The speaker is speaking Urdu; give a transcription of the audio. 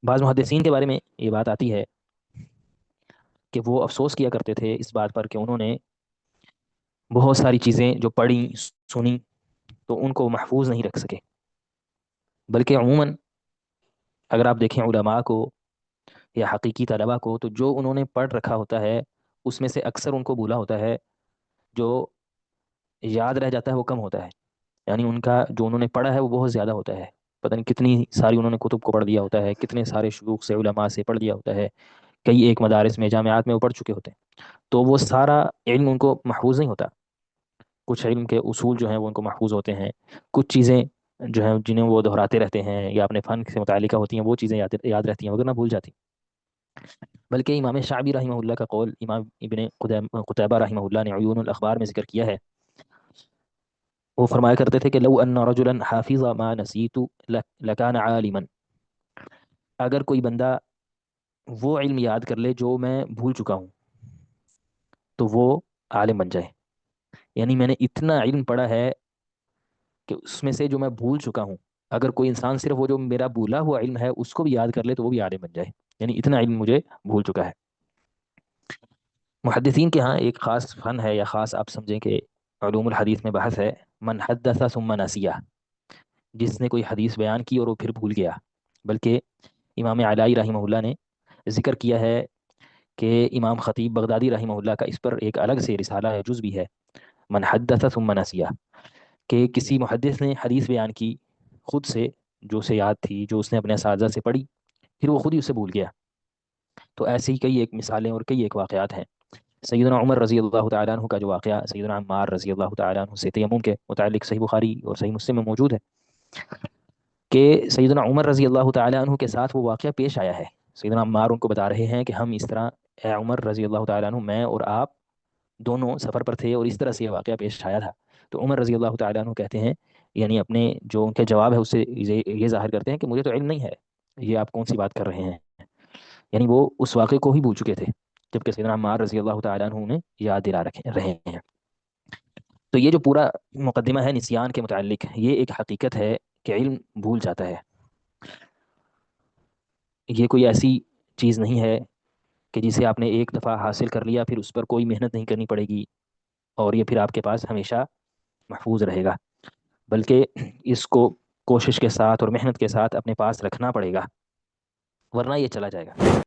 بعض محدثین کے بارے میں یہ بات آتی ہے کہ وہ افسوس کیا کرتے تھے اس بات پر کہ انہوں نے بہت ساری چیزیں جو پڑھی سنی تو ان کو محفوظ نہیں رکھ سکے، بلکہ عموماً اگر آپ دیکھیں علماء کو یا حقیقی طلباء کو، تو جو انہوں نے پڑھ رکھا ہوتا ہے اس میں سے اکثر ان کو بولا ہوتا ہے، جو یاد رہ جاتا ہے وہ کم ہوتا ہے، یعنی ان کا جو انہوں نے پڑھا ہے وہ بہت زیادہ ہوتا ہے، پتہ نہیں کتنی ساری انہوں نے کتب کو پڑھ لیا ہوتا ہے، کتنے سارے شیوخ سے علماء سے پڑھ لیا ہوتا ہے، کئی ایک مدارس میں جامعات میں وہ پڑھ چکے ہوتے ہیں، تو وہ سارا علم ان کو محفوظ نہیں ہوتا۔ کچھ علم کے اصول جو ہیں وہ ان کو محفوظ ہوتے ہیں، کچھ چیزیں جو ہیں جنہیں وہ دہراتے رہتے ہیں یا اپنے فن سے متعلقہ ہوتی ہیں وہ چیزیں یاد رہتی ہیں وغیرہ بھول جاتی۔ بلکہ امام شعبی رحمہ اللہ کا قول امام ابن قتیبہ رحمہ اللہ نے عیون الاخبار میں ذکر کیا ہے، وہ فرمایا کرتے تھے کہ لو ان رجلا حافظ ما نسیت لکان عالما، اگر کوئی بندہ وہ علم یاد کر لے جو میں بھول چکا ہوں تو وہ عالم بن جائے، یعنی میں نے اتنا علم پڑھا ہے کہ اس میں سے جو میں بھول چکا ہوں، اگر کوئی انسان صرف وہ جو میرا بھولا ہوا علم ہے اس کو بھی یاد کر لے تو وہ بھی عالم بن جائے، یعنی اتنا علم مجھے بھول چکا ہے۔ محدثین کے ہاں ایک خاص فن ہے یا خاص آپ سمجھیں کہ علوم الحدیث میں بحث ہے، من حدث ثم نسیہ، جس نے کوئی حدیث بیان کی اور وہ پھر بھول گیا۔ بلکہ امام علائی رحمہ اللہ نے ذکر کیا ہے کہ امام خطیب بغدادی رحمہ اللہ کا اس پر ایک الگ سے رسالہ ہے، جز بھی ہے، من حدث ثم نسیہ، کہ کسی محدث نے حدیث بیان کی خود سے، جو اسے یاد تھی، جو اس نے اپنے اساتذہ سے پڑھی، پھر وہ خود ہی اسے بھول گیا۔ تو ایسی ہی کئی ایک مثالیں اور کئی ایک واقعات ہیں۔ سیدنا عمر رضی اللہ تعالیٰ عنہ کا جو واقعہ سیدنا عمار رضی اللہ تعالیٰ عنہ سے تیمم کے متعلق صحیح بخاری اور صحیح مسلم میں موجود ہے کہ سیدنا عمر رضی اللہ تعالیٰ عنہ کے ساتھ وہ واقعہ پیش آیا ہے۔ سیدنا عمار ان کو بتا رہے ہیں کہ ہم اس طرح، اے عمر رضی اللہ تعالیٰ عنہ، میں اور آپ دونوں سفر پر تھے اور اس طرح سے یہ واقعہ پیش آیا تھا۔ تو عمر رضی اللہ تعالیٰ عنہ کہتے ہیں، یعنی اپنے جو ان کے جواب ہے اس سے یہ ظاہر کرتے ہیں کہ مجھے تو علم نہیں ہے، یہ آپ کون سی بات کر رہے ہیں، یعنی وہ اس واقعے کو ہی بھول چکے تھے، جبکہ سیدنا عمار رضی اللہ تعالیٰ عنہ نے یاد دلا رہے ہیں۔ تو یہ جو پورا مقدمہ ہے نسیان کے متعلق، یہ ایک حقیقت ہے کہ علم بھول جاتا ہے، یہ کوئی ایسی چیز نہیں ہے کہ جسے آپ نے ایک دفعہ حاصل کر لیا پھر اس پر کوئی محنت نہیں کرنی پڑے گی اور یہ پھر آپ کے پاس ہمیشہ محفوظ رہے گا، بلکہ اس کو کوشش کے ساتھ اور محنت کے ساتھ اپنے پاس رکھنا پڑے گا، ورنہ یہ چلا جائے گا۔